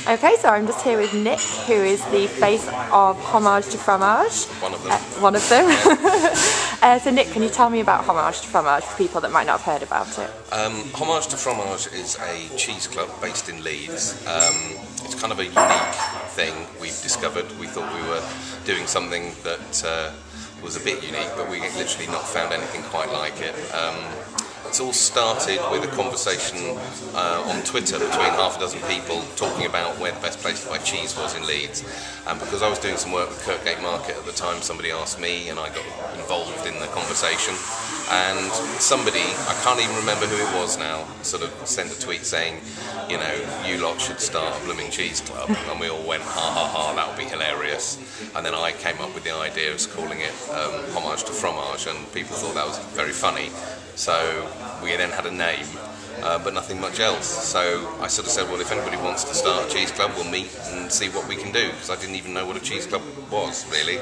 Okay, so I'm just here with Nick, who is the face of Homage2Fromage. One of them. One of them. So Nick, can you tell me about Homage2Fromage for people that might not have heard about it? Homage2Fromage is a cheese club based in Leeds. It's kind of a unique thing we've discovered. We thought we were doing something that was a bit unique, but we literally not found anything quite like it. It's all started with a conversation on Twitter between half a dozen people talking about where the best place to buy cheese was in Leeds. And because I was doing some work with Kirkgate Market at the time, somebody asked me and I got involved in the conversation. And somebody, I can't even remember who it was now, sort of sent a tweet saying, you know, you lot should start a blooming cheese club. And we all went, ha ha ha, that would be hilarious. And then I came up with the idea of calling it Homage2Fromage, and people thought that was very funny. So we then had a name, but nothing much else. So I sort of said, well, if anybody wants to start a cheese club, we'll meet and see what we can do, because I didn't even know what a cheese club was, really.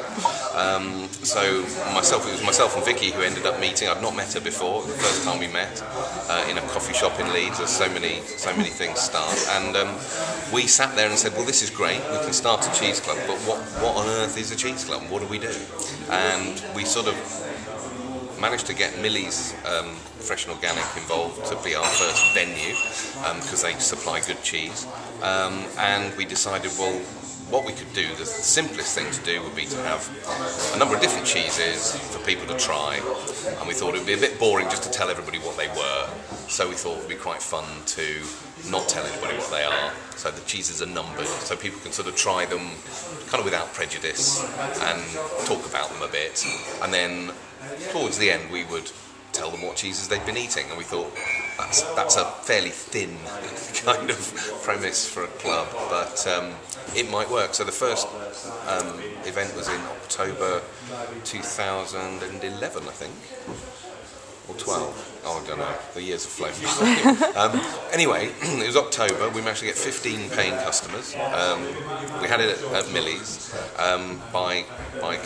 So it was myself and Vicky who ended up meeting. I'd not met her before. The first time we met in a coffee shop in Leeds, as so many things start. And we sat there and said, well, this is great. We can start a cheese club, but what on earth is a cheese club? What do we do? And we sort of managed to get Millie's Fresh and Organic involved to be our first venue, because they supply good cheese, and we decided, well, what we could do, the simplest thing to do would be to have a number of different cheeses for people to try, and we thought it would be a bit boring just to tell everybody what they were, so we thought it would be quite fun to not tell anybody what they are, so the cheeses are numbered, so people can sort of try them kind of without prejudice and talk about them a bit, and then towards the end we would tell them what cheeses they'd been eating, and we thought that's a fairly thin kind of premise for a club, but it might work. So the first event was in October 2011, I think, or 12. Oh, I don't know. The years have flown. Anyway, it was October. We managed to get 15 paying customers. We had it at Millie's by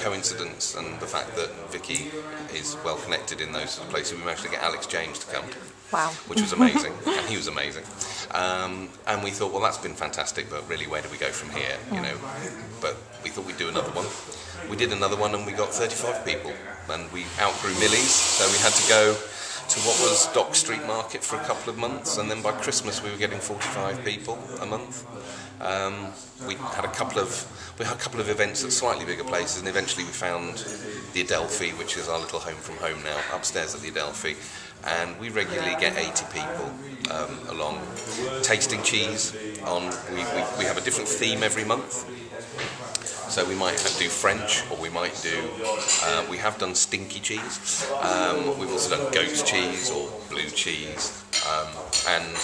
coincidence, and the fact that Vicky is well connected in those sort of places, we managed to get Alex James to come. Wow. Which was amazing, and he was amazing. And we thought, well, that's been fantastic, but really, where do we go from here? You know, but we thought we'd do another one. We did another one, and we got 35 people, and we outgrew Millie's, so we had to go to what was Dock Street Market for a couple of months, and then by Christmas we were getting 45 people a month. We had a couple of events at slightly bigger places, and eventually we found the Adelphi, which is our little home from home now, upstairs at the Adelphi, and we regularly get 80 people along, tasting cheese. We have a different theme every month. So we might do French, or we might do, we have done stinky cheese, we've also done goat's cheese or blue cheese, and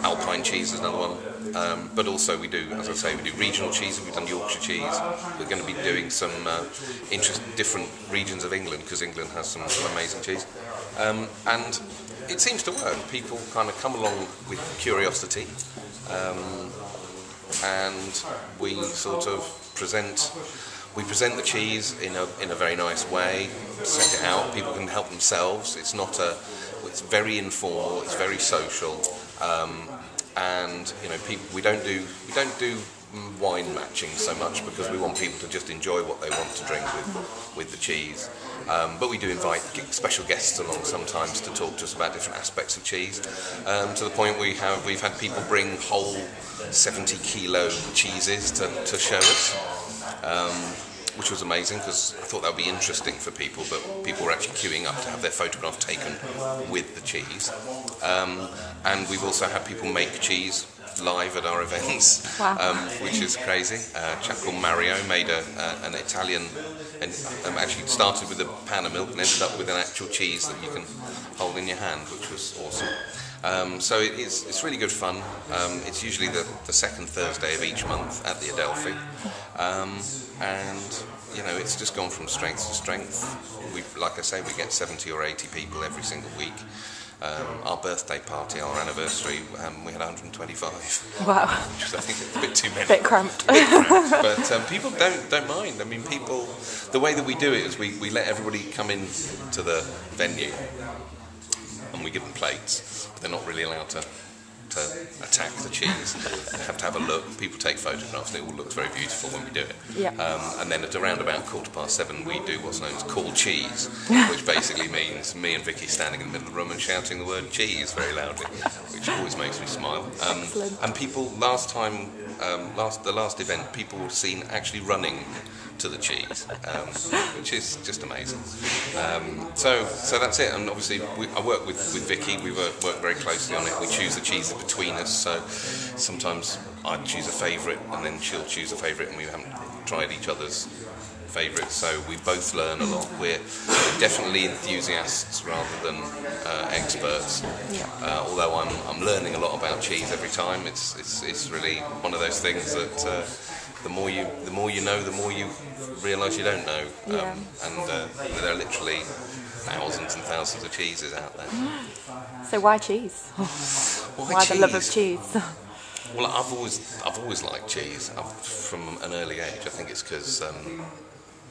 Alpine cheese is another one, but also we do, as I say, we do regional cheese. We've done Yorkshire cheese. We're going to be doing some different regions of England, because England has some amazing cheese, and it seems to work. People kind of come along with curiosity, and we sort of present the cheese in a very nice way, set it out, people can help themselves, it's very informal, it's very social, and you know, we don't do wine matching so much, because we want people to just enjoy what they want to drink with the cheese, but we do invite special guests along sometimes to talk to us about different aspects of cheese, to the point we've had people bring whole 70-kilo cheeses to show us, which was amazing, because I thought that would be interesting for people, but people were actually queuing up to have their photograph taken with the cheese. And we've also had people make cheese live at our events, wow. Which is crazy. A chap called Mario made an Italian, and actually started with a pan of milk and ended up with an actual cheese that you can hold in your hand, which was awesome. So it's really good fun. It's usually the second Thursday of each month at the Adelphi, and you know, it's just gone from strength to strength. Like I say, we get 70 or 80 people every single week. Our birthday party, our anniversary, we had 125. Wow. Which is, I think, a bit too many. Bit cramped. But people don't mind. I mean, people, the way that we do it is we let everybody come in to the venue, and we give them plates, but they're not really allowed to to attack the cheese. You have to have a look. People take photographs, and it all looks very beautiful when we do it. Yeah. And then at around about 7:15, we do what's known as call cheese, which basically means me and Vicky standing in the middle of the room and shouting the word cheese very loudly, which always makes me smile. And people, the last event, people were seen actually running to the cheese, which is just amazing. So that's it. And obviously, I work with Vicky. We work very closely on it. We choose the cheeses between us. So sometimes I choose a favourite, and then she'll choose a favourite, and we haven't tried each other's favourites. So we both learn a lot. We're definitely enthusiasts rather than experts. Yeah. Although I'm learning a lot about cheese every time. It's really one of those things that. The more you know, the more you realise you don't know. Yeah. And there are literally thousands and thousands of cheeses out there. So why cheese? Why the love of cheese? Well, I've always liked cheese from an early age. I think it's because I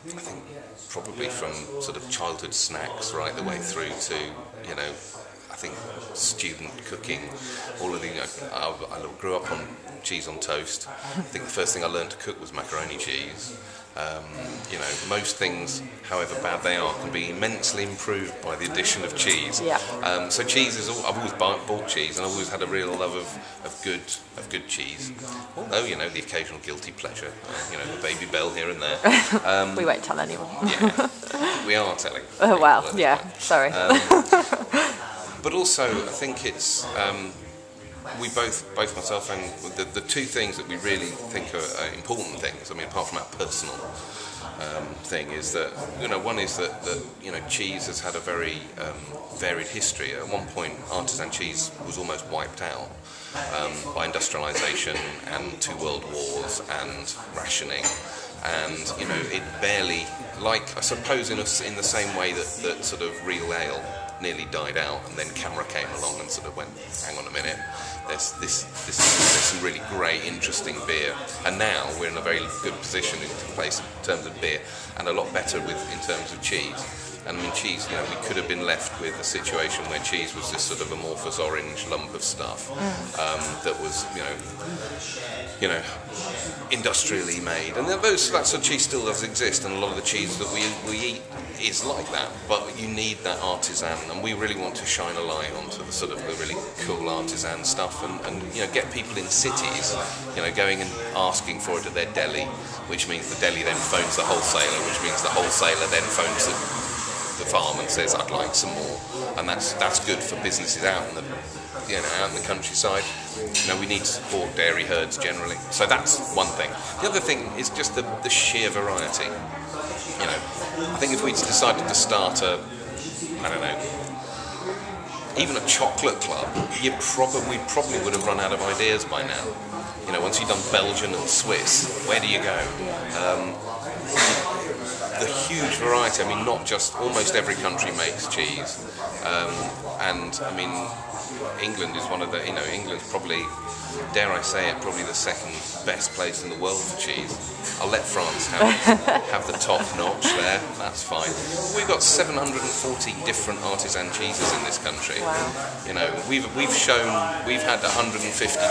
think probably from sort of childhood snacks right the way through to I think student cooking. All of the I grew up on cheese on toast. I think the first thing I learned to cook was macaroni cheese. Most things, however bad they are, can be immensely improved by the addition of cheese. Yeah. So cheese is I've always bought cheese, and I've always had a real love of good cheese. Although the occasional guilty pleasure, the Baby Bell here and there. We won't tell anyone. Yeah, we are telling. Oh well, yeah. Sorry. But also, I think it's we both myself and the two things that we really think are important things. I mean, apart from our personal thing, is that one is that cheese has had a very varied history. At one point, artisan cheese was almost wiped out by industrialisation and 2 world wars and rationing, and it barely, I suppose in the same way that sort of real ale nearly died out, and then Camera came along and sort of went, hang on a minute, there's some really great, interesting beer, and now we're in a very good position in terms of beer, and a lot better in terms of cheese. And I mean, cheese, we could have been left with a situation where cheese was this sort of amorphous orange lump of stuff that was, industrially made. And that sort of cheese still does exist, and a lot of the cheese that we eat is like that. But you need that artisan, and we really want to shine a light onto the sort of the really cool artisan stuff, and get people in cities, going and asking for it at their deli, which means the deli then phones the wholesaler, which means the wholesaler then phones the farm and says, I'd like some more, and that's good for businesses out in the countryside. We need to support dairy herds generally, so that's one thing. The other thing is just the sheer variety. I think if we'd decided to start even a chocolate club, we probably would have run out of ideas by now. Once you've done Belgian and Swiss, where do you go? The huge variety. I mean, not just, almost every country makes cheese, and I mean, England is one of the, England's probably, dare I say it, probably the second best place in the world for cheese. I'll let France have the top notch there, that's fine. We've got 740 different artisan cheeses in this country. Wow. We've had 150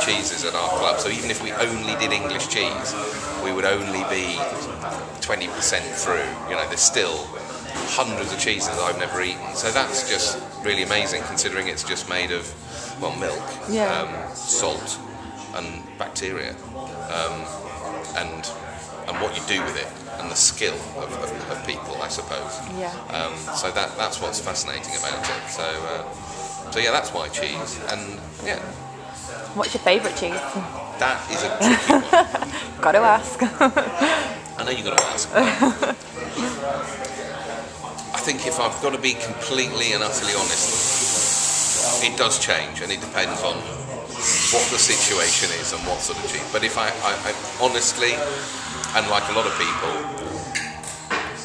cheeses at our club, so even if we only did English cheese, we would only be 20% through. There's still hundreds of cheeses I've never eaten, so that's just really amazing, considering it's just made of milk, salt and bacteria, and what you do with it, and the skill of people, I suppose. Yeah. So that's what's fascinating about it. So yeah, that's why cheese. And yeah. What's your favourite cheese? That is a tricky one. Got to ask. I know you've got to ask. I think if I've got to be completely and utterly honest, it does change, and it depends on what the situation is and what sort of cheese. But if I honestly, and like a lot of people,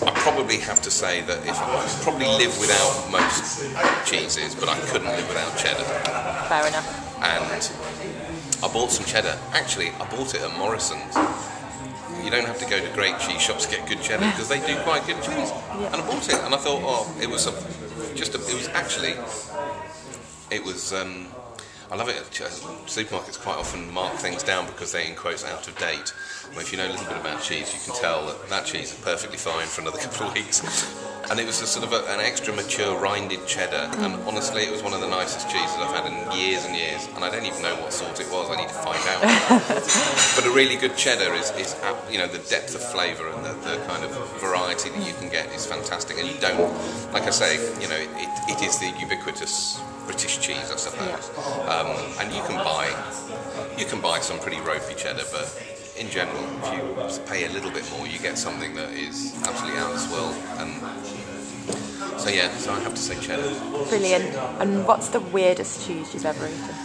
I probably have to say that if I could probably live without most cheeses, but I couldn't live without cheddar. Fair enough. And I bought some cheddar. Actually, I bought it at Morrison's. You don't have to go to great cheese shops to get good cheddar, because they do quite good cheese. Yeah. And I bought it, and I thought, I I love it. Supermarkets quite often mark things down because they're in quotes out of date. Well, if you know a little bit about cheese, you can tell that that cheese is perfectly fine for another couple of weeks. And it was a sort of an extra mature rinded cheddar, and honestly it was one of the nicest cheeses I've had in years and years, and I don't even know what sort it was. I need to find out. But a really good cheddar is the depth of flavour and the kind of variety that you can get is fantastic, and you don't, like I say, it is the ubiquitous British cheese, I suppose. And you can buy some pretty ropey cheddar, but in general, if you pay a little bit more, you get something that is absolutely out of this world. And so I have to say cheddar. Brilliant. And what's the weirdest cheese you've ever eaten?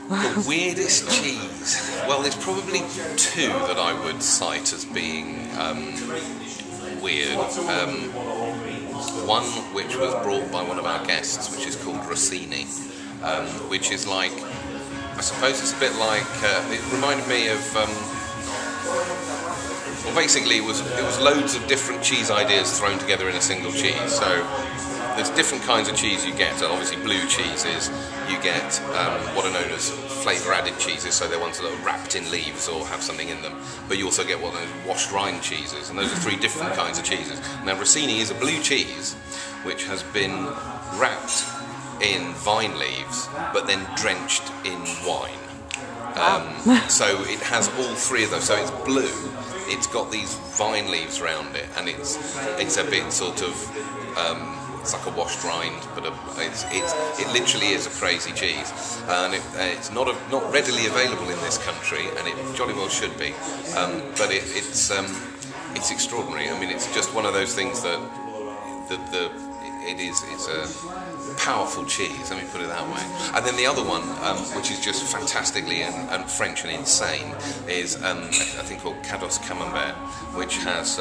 The weirdest cheese? Well, there's probably two that I would cite as being weird. One which was brought by one of our guests, which is called Rossini, which is like, I suppose it's a bit like, it reminded me of, well, basically it was loads of different cheese ideas thrown together in a single cheese. So there's different kinds of cheese you get. Obviously blue cheeses, you get what are known as flavour added cheeses, so they're ones that are wrapped in leaves or have something in them. But you also get what are washed rind cheeses, and those are three different kinds of cheeses. Now Rossini is a blue cheese which has been wrapped in vine leaves but then drenched in wine. So it has all three of those. So it's blue, it's got these vine leaves around it, and it's a bit sort of it's like a washed rind, but it literally is a crazy cheese, and it's not readily available in this country, and it jolly well should be. But it's extraordinary. I mean, it's just one of those things that it's a powerful cheese, let me put it that way. And then the other one, which is just fantastically and French and insane, is a thing called Camembert, which has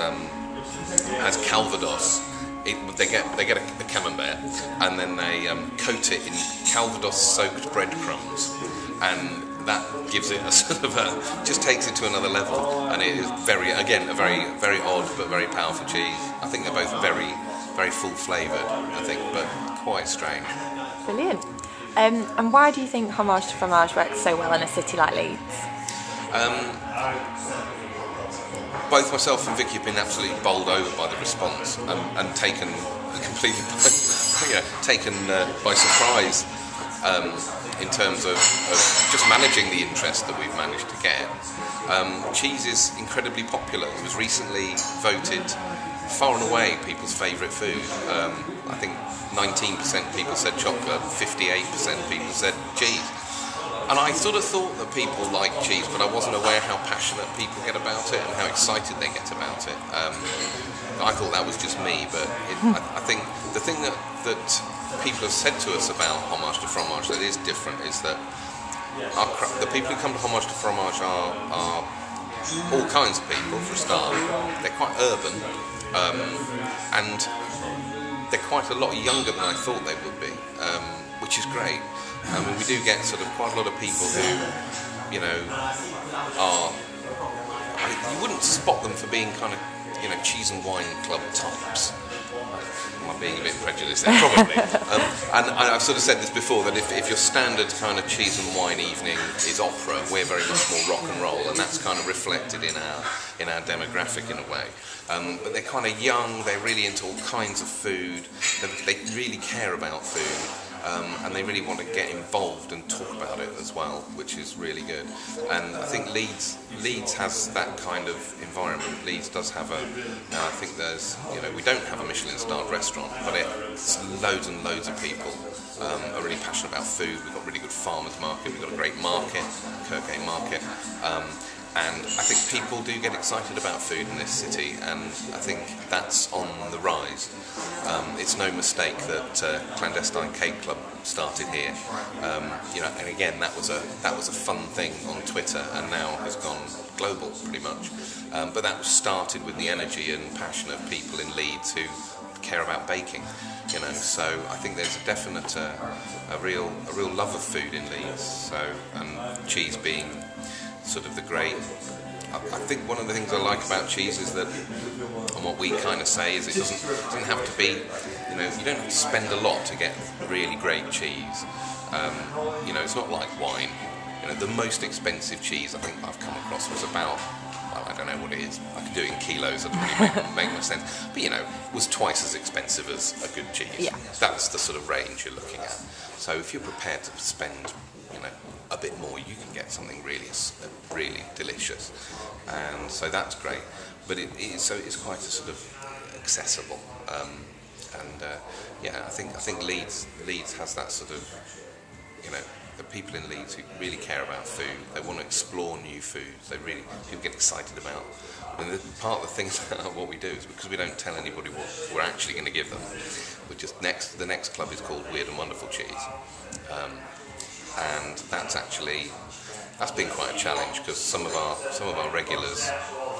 Calvados. They get a camembert, and then they coat it in Calvados-soaked breadcrumbs, and that gives it a sort of just takes it to another level. And it is a very odd but very powerful cheese. I think they're both very, very full-flavoured, I think, but quite strange. Brilliant. And why do you think Homage2Fromage works so well in a city like Leeds? Both myself and Vicky have been absolutely bowled over by the response and taken completely by surprise in terms of just managing the interest that we've managed to get. Cheese is incredibly popular. It was recently voted far and away people's favourite food. I think 19% people said chocolate, 58% people said cheese. And I sort of thought that people like cheese, but I wasn't aware how passionate people get about it and how excited they get about it. I thought that was just me, but I think the thing that people have said to us about Homage2Fromage that is different is that the people who come to Homage2Fromage are all kinds of people, for a start. They're quite urban, and they're quite a lot younger than I thought they would be, which is great. I mean, we do get sort of quite a lot of people who, you wouldn't spot them for being kind of, cheese and wine club types. Am I being a bit prejudiced there? Probably. And I've sort of said this before, that if your standard kind of cheese and wine evening is opera, we're very much more rock and roll, and that's kind of reflected in our demographic in a way. But they're kind of young, they're really into all kinds of food, they really care about food. And they really want to get involved and talk about it as well, which is really good. And I think Leeds has that kind of environment. Leeds does have I think there's, we don't have a Michelin-starred restaurant, but it's loads and loads of people are really passionate about food. We've got a really good farmers market, we've got a great market, Kirkgate Market. And I think people do get excited about food in this city, and I think that's on the rise. It's no mistake that Clandestine Cake Club started here. And again, that was a fun thing on Twitter, and now has gone global pretty much. But that was started with the energy and passion of people in Leeds who care about baking. So I think there's a definite a real love of food in Leeds. So cheese being sort of the great. I think one of the things I like about cheese is that, and what we kind of say is, it doesn't have to be, you don't have to spend a lot to get really great cheese. You know, it's not like wine. You know, the most expensive cheese I think I've come across was about, well, I don't know what it is. I could do it in kilos. It doesn't really make much sense. But you know, it was twice as expensive as a good cheese. Yeah. That's the sort of range you're looking at. So if you're prepared to spend, you know, a bit more, you can get something really delicious. And so that's great. But it's quite a sort of accessible. Yeah, I think Leeds has that sort of, you know, the people in Leeds who really care about food. They want to explore new foods. People get excited about. And part of the things about what we do is because we don't tell anybody what we're actually going to give them. The next club is called Weird and Wonderful Cheese, and that's been quite a challenge because some of our regulars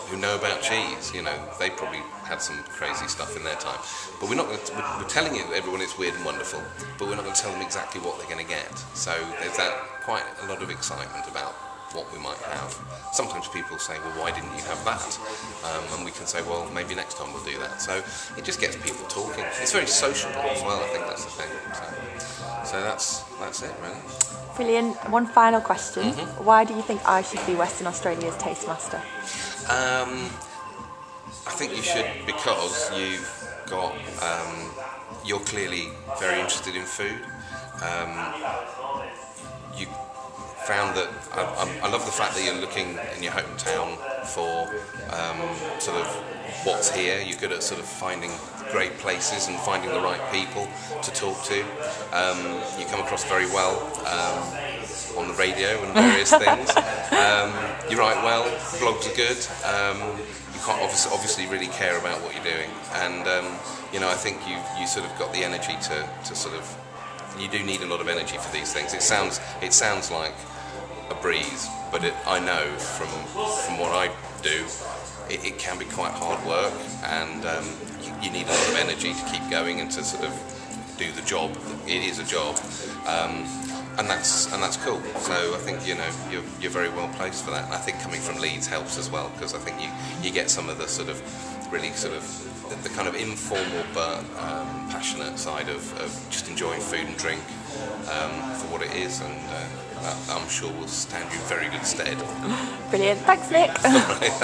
who know about cheese, you know, they probably had some crazy stuff in their time. But we're telling everyone it's weird and wonderful, but we're not going to tell them exactly what they're going to get. So there's quite a lot of excitement about what we might have. Sometimes people say, well, why didn't you have that? And we can say, well, maybe next time we'll do that. So it just gets people talking. It's very sociable as well, I think that's the thing. So that's it, really. Brilliant. One final question. Why do you think I should be Western Australia's taste master? I think you should because you're clearly very interested in food. You found that I love the fact that you're looking in your hometown for sort of what's here. You're good at sort of finding great places and finding the right people to talk to. You come across very well on the radio and various things. You write well, blogs are good. You can't obviously really care about what you're doing, and you know, I think you sort of got the energy to sort of. You do need a lot of energy for these things. It sounds like a breeze, but I know from what I do, it can be quite hard work, and you need a lot of energy to keep going and to sort of do the job. It is a job, and that's cool. So I think, you know, you're very well placed for that. And I think coming from Leeds helps as well, because I think you get some of the sort of really sort of the kind of informal but passionate side of just enjoying food and drink for what it is, and I'm sure will stand you in very good stead. Brilliant. Thanks, Nick. All right, thanks.